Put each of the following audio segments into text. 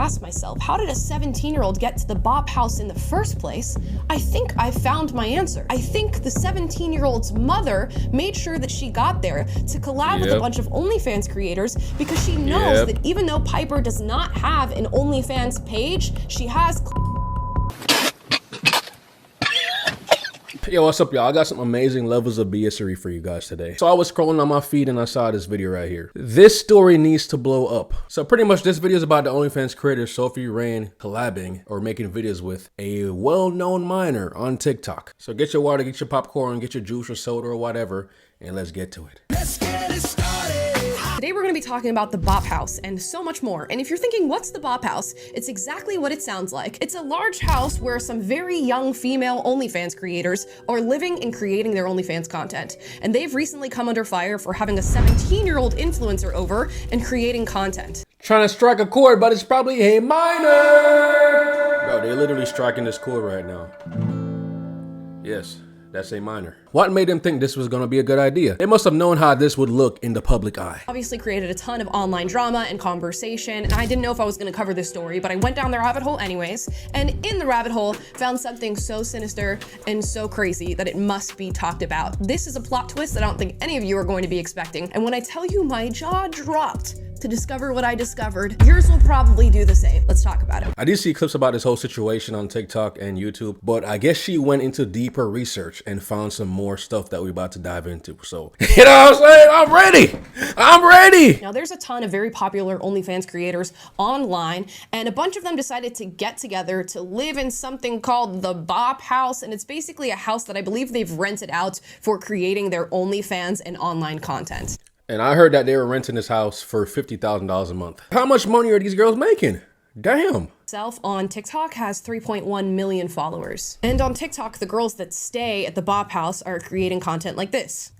ask myself, how did a 17-year-old get to the Bop House in the first place? I think I found my answer. I think the 17-year-old's mother made sure that she got there to collab with a bunch of OnlyFans creators because she knows that even though Piper does not have an OnlyFans page, she has Yo, what's up, y'all? I got some amazing levels of BSery for you guys today. So I was scrolling on my feed and I saw this video right here. This story needs to blow up. So pretty much this video is about the OnlyFans creator Sophie collabing or making videos with a well-known minor on TikTok. So get your water, get your popcorn, get your juice or soda or whatever, and let's get to it. Let's get it started. Today we're going to be talking about the Bop House and so much more. And if you're thinking, what's the Bop House? It's exactly what it sounds like. It's a large house where some very young female OnlyFans creators are living and creating their OnlyFans content. And they've recently come under fire for having a 17-year-old influencer over and creating content. Trying to strike a chord, but it's probably a minor. Bro, they're literally striking this chord right now. Yes. That's a minor. What made them think this was gonna be a good idea? They must have known how this would look in the public eye. Obviously created a ton of online drama and conversation, and I didn't know if I was gonna cover this story, but I went down the rabbit hole anyways, and in the rabbit hole, found something so sinister and so crazy that it must be talked about. This is a plot twist that I don't think any of you are going to be expecting, and when I tell you my jaw dropped to discover what I discovered, yours will probably do the same. Let's talk about it. I did see clips about this whole situation on TikTok and YouTube, but I guess she went into deeper research and found some more stuff that we're about to dive into. So, you know what I'm saying? I'm ready. I'm ready. Now, there's a ton of very popular OnlyFans creators online, and a bunch of them decided to get together to live in something called the Bop House, and it's basically a house that I believe they've rented out for creating their OnlyFans and online content. And I heard that they were renting this house for $50,000 a month. How much money are these girls making? Damn. Itself on TikTok has 3.1 million followers. And on TikTok, the girls that stay at the Bop House are creating content like this.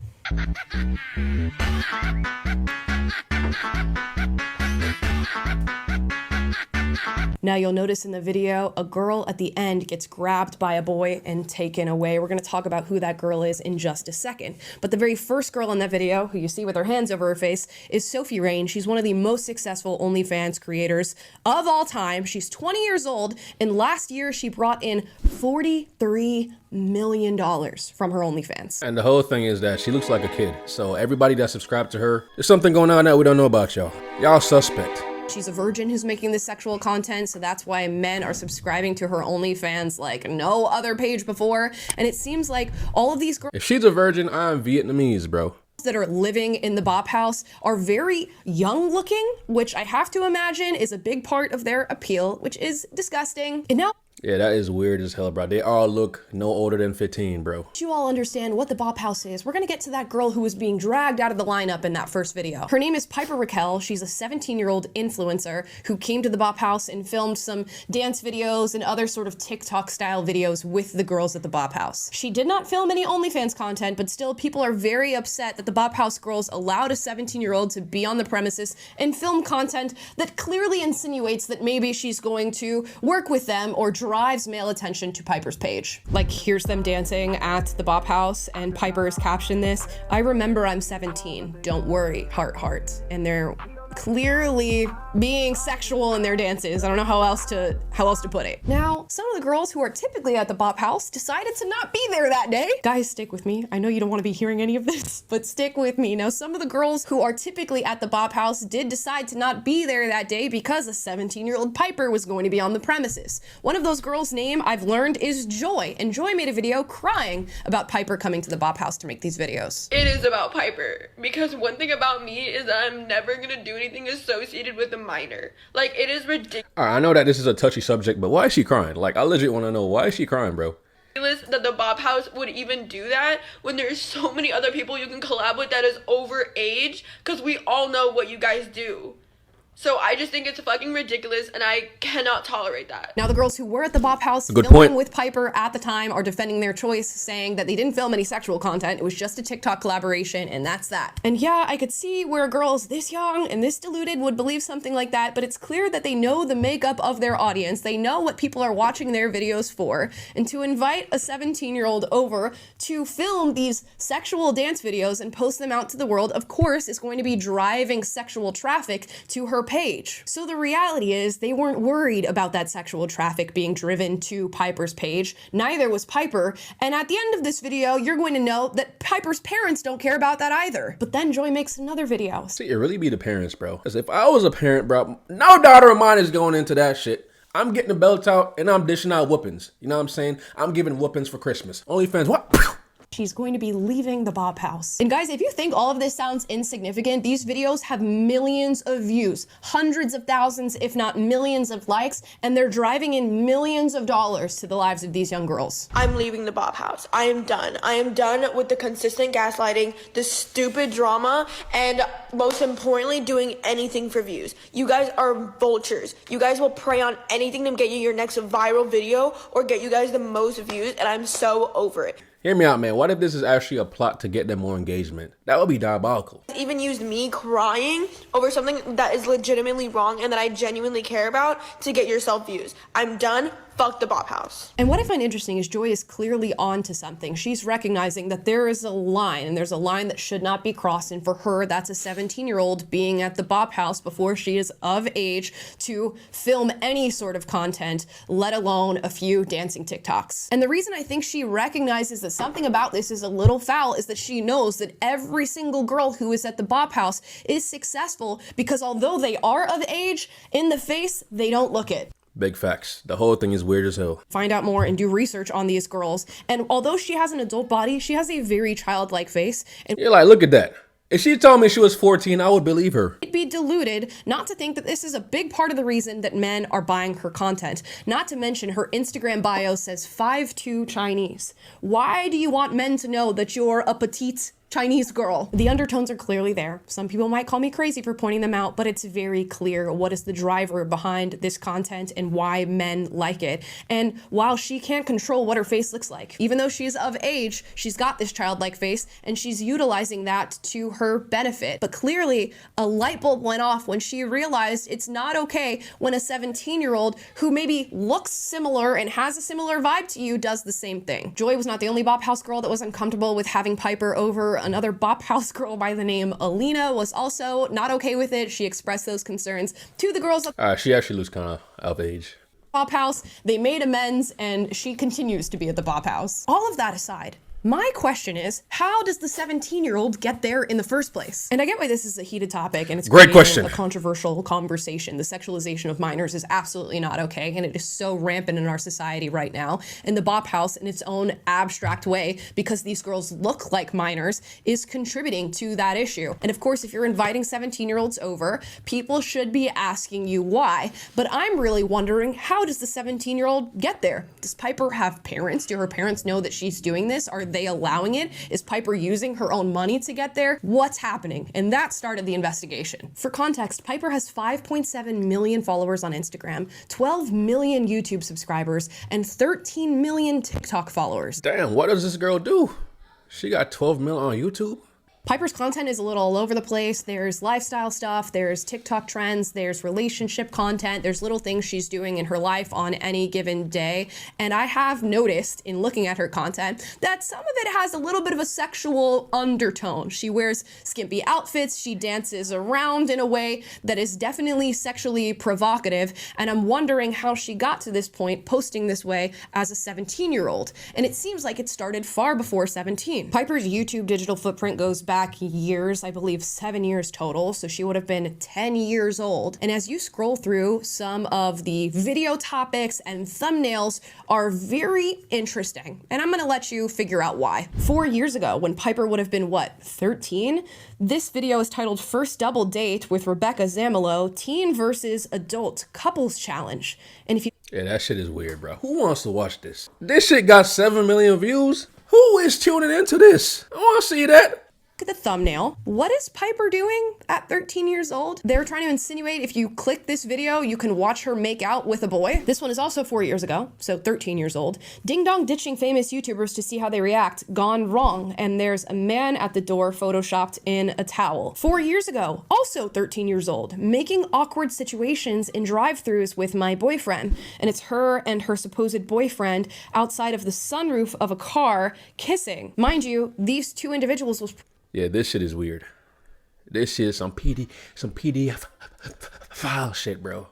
Now you'll notice in the video, a girl at the end gets grabbed by a boy and taken away. We're gonna talk about who that girl is in just a second. But the very first girl in that video, who you see with her hands over her face, is Sophie. She's one of the most successful OnlyFans creators of all time. She's 20 years old, and last year she brought in $43 million from her OnlyFans. And the whole thing is that she looks like a kid. So everybody that subscribed to her, there's something going on that we don't know about, y'all. Y'all suspect. She's a virgin who's making this sexual content, so that's why men are subscribing to her OnlyFans like no other page before. And it seems like all of these girls— if she's a virgin, I'm Vietnamese, bro— that are living in the Bop House are very young looking, which I have to imagine is a big part of their appeal, which is disgusting. And now— yeah, that is weird as hell, bro. They all look no older than 15, bro. You all understand what the Bop House is. We're gonna get to that girl who was being dragged out of the lineup in that first video. Her name is Piper Raquel. She's a 17-year-old influencer who came to the Bop House and filmed some dance videos and other sort of TikTok style videos with the girls at the Bop House. She did not film any OnlyFans content, but still people are very upset that the Bop House girls allowed a 17-year-old to be on the premises and film content that clearly insinuates that maybe she's going to work with them or drives male attention to Piper's page. Like, here's them dancing at the Bop House, and Piper's captioned this: "I remember I'm 17, don't worry, heart heart." And they're clearly being sexual in their dances. I don't know how else to put it. Now, some of the girls who are typically at the Bop House decided to not be there that day. Guys, stick with me. I know you don't want to be hearing any of this, but stick with me. Now, some of the girls who are typically at the Bop House did decide to not be there that day because a 17-year-old Piper was going to be on the premises. One of those girls' name, I've learned, is Joy, and Joy made a video crying about Piper coming to the Bop House to make these videos. It is about Piper, because one thing about me is that I'm never gonna do anything associated with a minor. Like, it is ridiculous. All right, I know that this is a touchy subject, but why is she crying? Like, I legit want to know, why is she crying, bro? That the Bop House would even do that when there's so many other people you can collab with that is over age, because we all know what you guys do. So I just think it's fucking ridiculous, and I cannot tolerate that. Now, the girls who were at the Bop House filming with Piper at the time are defending their choice, saying that they didn't film any sexual content. It was just a TikTok collaboration, and that's that. And yeah, I could see where girls this young and this deluded would believe something like that, but it's clear that they know the makeup of their audience. They know what people are watching their videos for, and to invite a 17-year-old over to film these sexual dance videos and post them out to the world, of course, is going to be driving sexual traffic to her page. So the reality is they weren't worried about that sexual traffic being driven to Piper's page. Neither was Piper. And at the end of this video, you're going to know that Piper's parents don't care about that either. But then Joy makes another video. See, it really be the parents, bro. Because if I was a parent, bro, no daughter of mine is going into that shit. I'm getting the belt out and I'm dishing out whoopings. You know what I'm saying? I'm giving whoopings for Christmas. OnlyFans, what? She's going to be leaving the Bob house. And guys, if you think all of this sounds insignificant, these videos have millions of views, hundreds of thousands, if not millions of likes, and they're driving in millions of dollars to the lives of these young girls. I'm leaving the Bob house. I am done. I am done with the consistent gaslighting, the stupid drama, and most importantly, doing anything for views. You guys are vultures. You guys will prey on anything to get you your next viral video or get you guys the most views, and I'm so over it. Hear me out, man. What if this is actually a plot to get them more engagement? That would be diabolical. Even used me crying over something that is legitimately wrong and that I genuinely care about to get yourself views. I'm done. Fuck the Bob house. And what I find interesting is Joy is clearly on to something. She's recognizing that there is a line, and there's a line that should not be crossed. And for her, that's a 17-year-old being at the Bob house before she is of age to film any sort of content, let alone a few dancing TikToks. And the reason I think she recognizes that something about this is a little foul is that she knows that every single girl who is at the Bob house is successful because although they are of age, in the face, they don't look it. Big facts. The whole thing is weird as hell. Find out more and do research on these girls. And although she has an adult body, she has a very childlike face. And you're like, look at that. If she told me she was 14, I would believe her. It'd be deluded not to think that this is a big part of the reason that men are buying her content. Not to mention her Instagram bio says 5'2" Chinese. Why do you want men to know that you're a petite Chinese girl? The undertones are clearly there. Some people might call me crazy for pointing them out, but it's very clear what is the driver behind this content and why men like it. And while she can't control what her face looks like, even though she's of age, she's got this childlike face and she's utilizing that to her benefit. But clearly a light bulb went off when she realized it's not okay when a 17-year-old who maybe looks similar and has a similar vibe to you does the same thing. Joy was not the only Bop House girl that was uncomfortable with having Piper over. Another Bop House girl by the name Alina was also not okay with it. She expressed those concerns to the girls of She actually looks kind of age. Bop House. They made amends and she continues to be at the Bop House. All of that aside, my question is, how does the 17-year-old get there in the first place? And I get why this is a heated topic and it's great question. A controversial conversation. The sexualization of minors is absolutely not okay, and it is so rampant in our society right now. And the Bop House, in its own abstract way, because these girls look like minors, is contributing to that issue. And of course, if you're inviting 17-year-olds over, people should be asking you why. But I'm really wondering, how does the 17-year-old get there? Does Piper have parents? Do her parents know that she's doing this? Are they allowing it? Is Piper using her own money to get there? What's happening? And that started the investigation. For context, Piper has 5.7 million followers on Instagram, 12 million YouTube subscribers, and 13 million TikTok followers. Damn, what does this girl do? She got 12 million on YouTube? Piper's content is a little all over the place. There's lifestyle stuff, there's TikTok trends, there's relationship content, there's little things she's doing in her life on any given day. And I have noticed in looking at her content that some of it has a little bit of a sexual undertone. She wears skimpy outfits, she dances around in a way that is definitely sexually provocative. And I'm wondering how she got to this point posting this way as a 17-year-old. And it seems like it started far before 17. Piper's YouTube digital footprint goes back years, I believe 7 years total, so she would have been 10 years old. And as you scroll through, some of the video topics and thumbnails are very interesting, and I'm gonna let you figure out why. 4 years ago, when Piper would have been, what, 13? This video is titled First Double Date with Rebecca Zamolo, Teen versus Adult Couples Challenge. And if you Yeah, that shit is weird, bro. Who wants to watch this? This shit got 7 million views? Who is tuning into this? I wanna see that. at the thumbnail. What is Piper doing at 13 years old? They're trying to insinuate if you click this video, you can watch her make out with a boy. This one is also 4 years ago, so 13 years old. Ding dong ditching famous YouTubers to see how they react, gone wrong. And there's a man at the door photoshopped in a towel. 4 years ago, also 13 years old, making awkward situations in drive-thrus with my boyfriend. And it's her and her supposed boyfriend outside of the sunroof of a car kissing. Mind you, these two individuals was Yeah, this shit is weird. This shit is some PDF file shit, bro.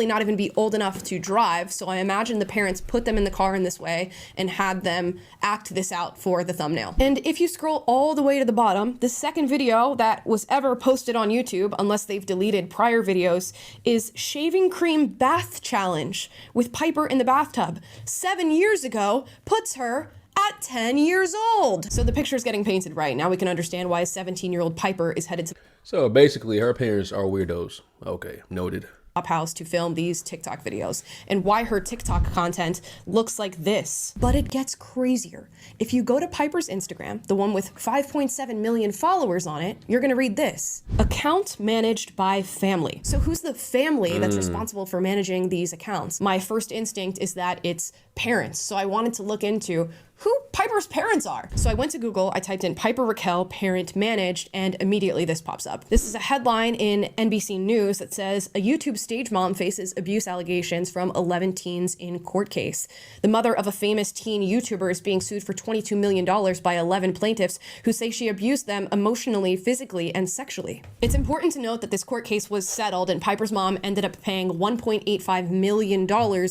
Not even be old enough to drive, so I imagine the parents put them in the car in this way and had them act this out for the thumbnail. And if you scroll all the way to the bottom, the second video that was ever posted on YouTube, unless they've deleted prior videos, is Shaving Cream Bath Challenge with Piper in the bathtub. 7 years ago puts her at 10 years old. So the picture is getting painted right. Now we can understand why a 17-year-old Piper is headed to So basically, her parents are weirdos. Okay, noted. house to film these TikTok videos, and why her TikTok content looks like this. But it gets crazier. If you go to Piper's Instagram, the one with 5.7 million followers on it, you're gonna read this. Account managed by family. So who's the family that's responsible for managing these accounts? My first instinct is that it's parents. So I wanted to look into who Piper's parents are. So I went to Google, I typed in Piper Raquel parent managed, and immediately this pops up. This is a headline in NBC News that says a YouTube stage mom faces abuse allegations from 11 teens in court case. The mother of a famous teen YouTuber is being sued for $22 million by 11 plaintiffs who say she abused them emotionally, physically, and sexually. It's important to note that this court case was settled and Piper's mom ended up paying $1.85 million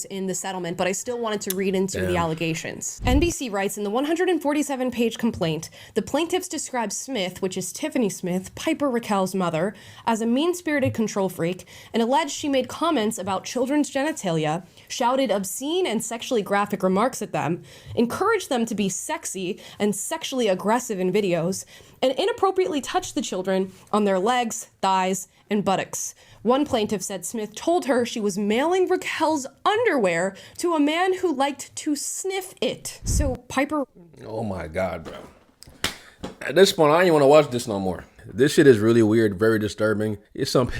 in the settlement, but I still wanted to read into the allegations. NBC writes in the 147-page complaint, the plaintiffs describe Smith, which is Tiffany Smith, Piper Raquel's mother, as a mean-spirited control freak and alleged she made comments about children's genitalia, shouted obscene and sexually graphic remarks at them, encouraged them to be sexy and sexually aggressive in videos, and inappropriately touched the children on their legs, thighs, and buttocks. One plaintiff said Smith told her she was mailing Raquel's underwear to a man who liked to sniff it. So Piper... Oh my God, bro. At this point, I don't even want to watch this no more. This shit is really weird, very disturbing. It's some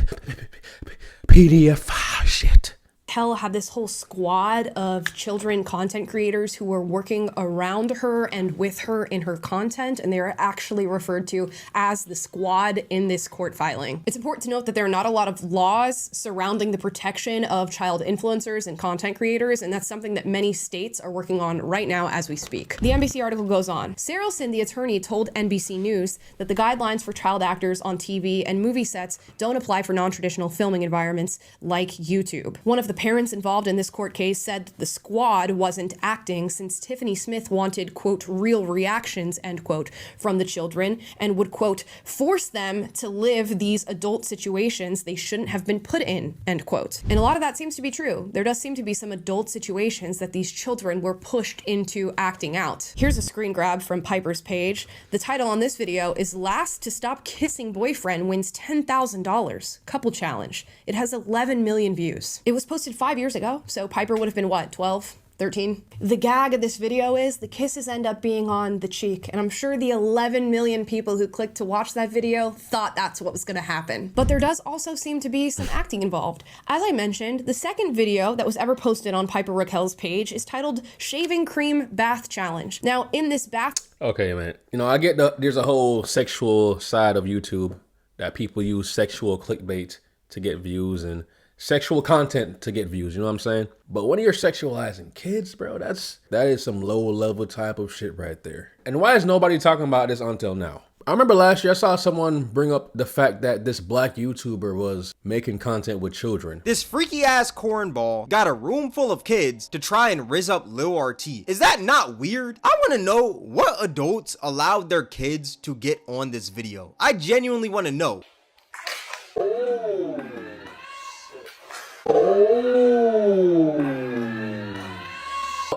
PDF shit. Raquel had this whole squad of children content creators who were working around her and with her in her content, and they are actually referred to as the squad in this court filing. It's important to note that there are not a lot of laws surrounding the protection of child influencers and content creators, and that's something that many states are working on right now as we speak. The NBC article goes on. Sarelson, the attorney, told NBC News that the guidelines for child actors on TV and movie sets don't apply for non-traditional filming environments like YouTube. One of the parents involved in this court case said that the squad wasn't acting since Tiffany Smith wanted, quote, real reactions, end quote, from the children and would, quote, force them to live these adult situations they shouldn't have been put in, end quote. And a lot of that seems to be true. There does seem to be some adult situations that these children were pushed into acting out. Here's a screen grab from Piper's page. The title on this video is Last to Stop Kissing Boyfriend Wins $10,000 Couple Challenge. It has 11 million views. It was posted 5 years ago, so Piper would have been what, 12? 13. The gag of this video is the kisses end up being on the cheek, and I'm sure the 11 million people who clicked to watch that video thought that's what was gonna happen. But there does also seem to be some acting involved. As I mentioned, the second video that was ever posted on Piper Raquel's page is titled Shaving Cream Bath Challenge. Now, in this bath... Okay, man. You know, I get there's a whole sexual side of YouTube that people use sexual clickbait to get views and sexual content to get views, you know what I'm saying? But when you're sexualizing kids, bro, that is some low level type of shit right there. And why is nobody talking about this until now? I remember last year I saw someone bring up the fact that this black YouTuber was making content with children. This freaky ass cornball got a room full of kids to try and rizz up Lil RT. Is that not weird? I want to know what adults allowed their kids to get on this video. I genuinely want to know.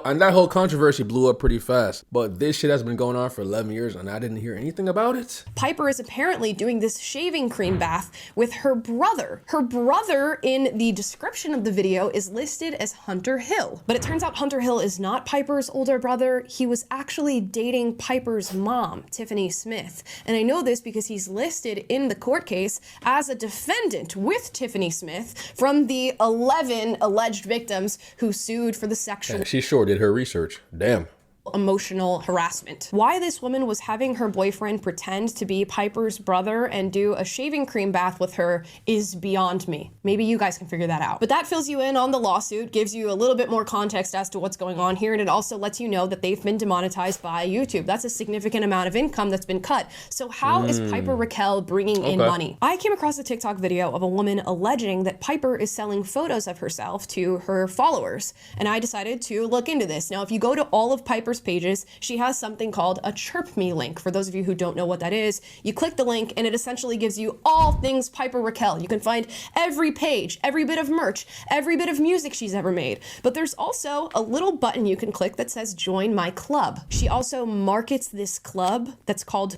And that whole controversy blew up pretty fast. But this shit has been going on for 11 years and I didn't hear anything about it. Piper is apparently doing this shaving cream bath with her brother. Her brother in the description of the video is listed as Hunter Hill. But it turns out Hunter Hill is not Piper's older brother. He was actually dating Piper's mom, Tiffany Smith. And I know this because he's listed in the court case as a defendant with Tiffany Smith from the 11 alleged victims who sued for the sexual Yeah, she sure did her research. Damn. emotional harassment. Why this woman was having her boyfriend pretend to be Piper's brother and do a shaving cream bath with her is beyond me. Maybe you guys can figure that out. But that fills you in on the lawsuit, gives you a little bit more context as to what's going on here, and it also lets you know that they've been demonetized by YouTube. That's a significant amount of income that's been cut. So how is Piper Raquel bringing in money? I came across a TikTok video of a woman alleging that Piper is selling photos of herself to her followers, and I decided to look into this. Now, if you go to all of Piper's pages, she has something called a Chirp Me link. For those of you who don't know what that is, you click the link and it essentially gives you all things Piper Raquel. You can find every page, every bit of merch, every bit of music she's ever made. But there's also a little button you can click that says join my club. She also markets this club that's called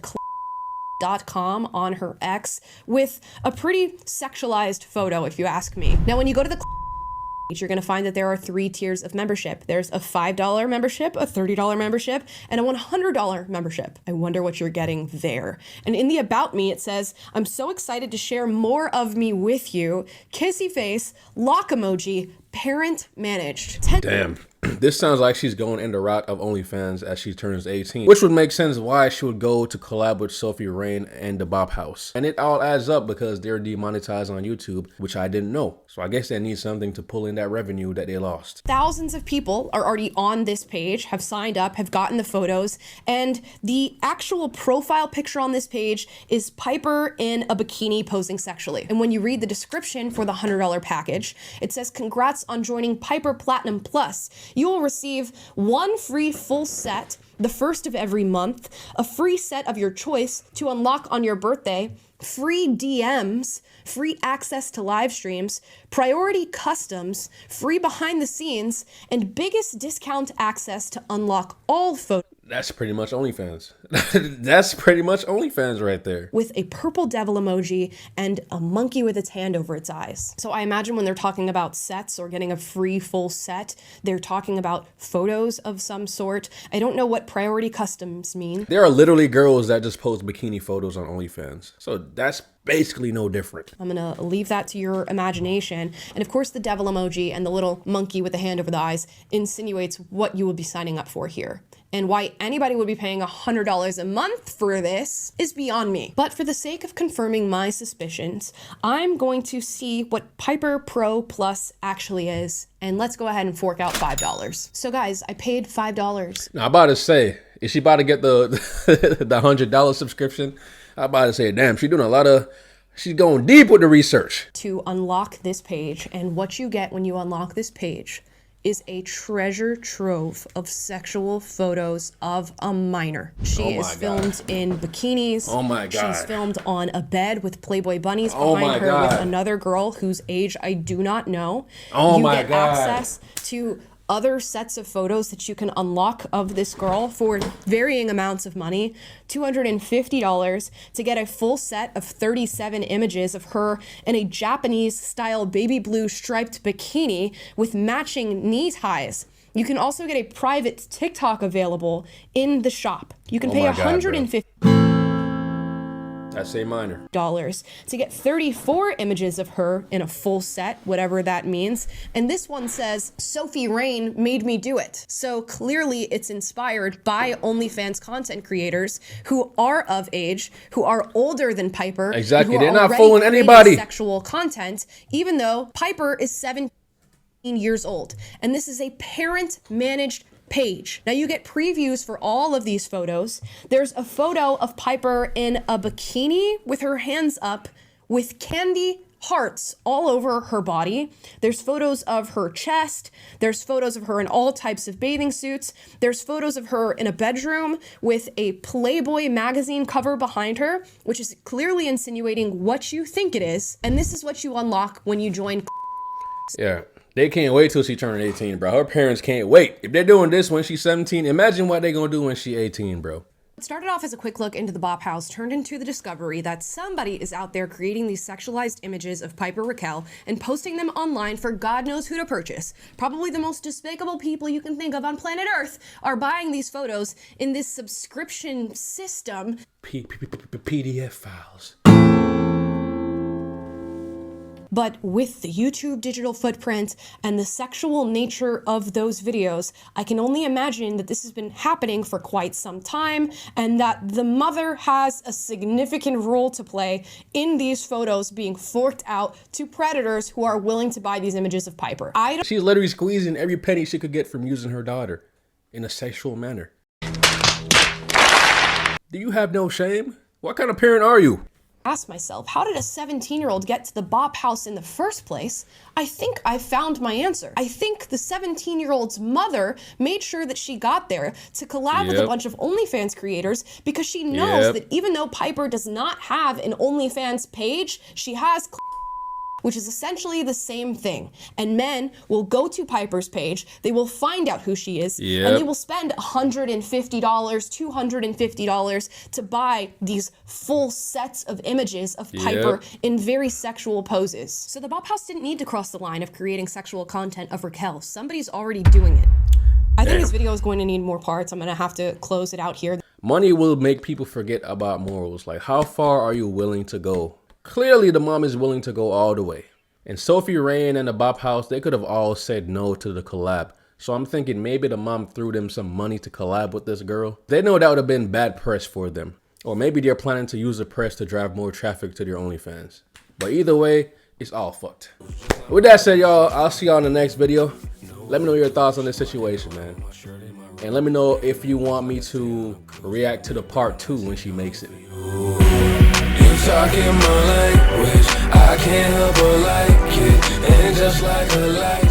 .com on her X with a pretty sexualized photo, if you ask me. Now, when you go to the page, you're going to find that there are 3 tiers of membership. There's a $5 membership, a $30 membership, and a $100 membership. I wonder what you're getting there. And in the About Me, it says, I'm so excited to share more of me with you. Kissy face, lock emoji, parent managed. Damn. This sounds like she's going in the route of OnlyFans as she turns 18, which would make sense why she would go to collab with Sophie Rain and the Bop House. And it all adds up because they're demonetized on YouTube, which I didn't know. So I guess they need something to pull in that revenue that they lost. Thousands of people are already on this page, have signed up, have gotten the photos, and the actual profile picture on this page is Piper in a bikini posing sexually. And when you read the description for the $100 package, it says, congrats on joining Piper Platinum Plus. You will receive 1 free full set the first of every month, a free set of your choice to unlock on your birthday, free DMs, free access to live streams, priority customs, free behind the scenes, and biggest discount access to unlock all photos. That's pretty much OnlyFans. That's pretty much OnlyFans right there. With a purple devil emoji and a monkey with its hand over its eyes. So I imagine when they're talking about sets or getting a free full set, they're talking about photos of some sort. I don't know what priority customs mean. There are literally girls that just post bikini photos on OnlyFans. So that's basically no different. I'm gonna leave that to your imagination. And of course, the devil emoji and the little monkey with the hand over the eyes insinuates what you will be signing up for here. And why anybody would be paying $100 a month for this is beyond me. But for the sake of confirming my suspicions, I'm going to see what Piper Pro Plus actually is. And let's go ahead and fork out $5. So guys, I paid $5. Now, I'm about to say, is she about to get the the $100 subscription? I'm about to say, damn, she's going deep with the research. To unlock this page, and what you get when you unlock this page is a treasure trove of sexual photos of a minor. She is filmed in bikinis. Oh my God. She's filmed on a bed with Playboy bunnies behind her with another girl whose age I do not know. You get access to other sets of photos that you can unlock of this girl for varying amounts of money. $250 to get a full set of 37 images of her in a Japanese style baby blue striped bikini with matching knee ties. You can also get a private TikTok available in the shop. You can pay $150. That's a minor. To get 34 images of her in a full set, whatever that means. And this one says, Sophie Rain made me do it. So clearly it's inspired by OnlyFans content creators who are of age, who are older than Piper. Exactly, they're not fooling anybody. Sexual content, even though Piper is 17 years old. And this is a parent-managed page. Now you get previews for all of these photos. There's a photo of Piper in a bikini with her hands up with candy hearts all over her body. There's photos of her chest. There's photos of her in all types of bathing suits. There's photos of her in a bedroom with a Playboy magazine cover behind her, which is clearly insinuating what you think it is. And this is what you unlock when you join. Yeah. They can't wait till she turns 18, bro. Her parents can't wait. If they're doing this when she's 17, imagine what they're going to do when she's 18, bro. It started off as a quick look into the Bop House, turned into the discovery that somebody is out there creating these sexualized images of Piper Raquel and posting them online for God knows who to purchase. Probably the most despicable people you can think of on planet Earth are buying these photos in this subscription system. PDF files. But with the YouTube digital footprint and the sexual nature of those videos, I can only imagine that this has been happening for quite some time, and that the mother has a significant role to play in these photos being forked out to predators who are willing to buy these images of Piper. She's literally squeezing every penny she could get from using her daughter in a sexual manner. Do you have no shame? What kind of parent are you? Ask myself, how did a 17-year-old get to the Bop house in the first place? I think I found my answer. I think the 17-year-old's mother made sure that she got there to collab with a bunch of OnlyFans creators because she knows that even though Piper does not have an OnlyFans page, she has which is essentially the same thing. And men will go to Piper's page, they will find out who she is, and they will spend $150, $250 to buy these full sets of images of Piper in very sexual poses. So the Bop House didn't need to cross the line of creating sexual content of Raquel. Somebody's already doing it. I think this video is going to need more parts. I'm gonna have to close it out here. Money will make people forget about morals. Like, how far are you willing to go? Clearly, the mom is willing to go all the way. And Sophie, Rain, and the Bop House, they could have all said no to the collab. So I'm thinking maybe the mom threw them some money to collab with this girl. They know that would have been bad press for them. Or maybe they're planning to use the press to drive more traffic to their OnlyFans. But either way, it's all fucked. With that said, y'all, I'll see y'all in the next video. Let me know your thoughts on this situation, man. And let me know if you want me to react to the part 2 when she makes it. Talking my language, I can't help but like it, and just like a light.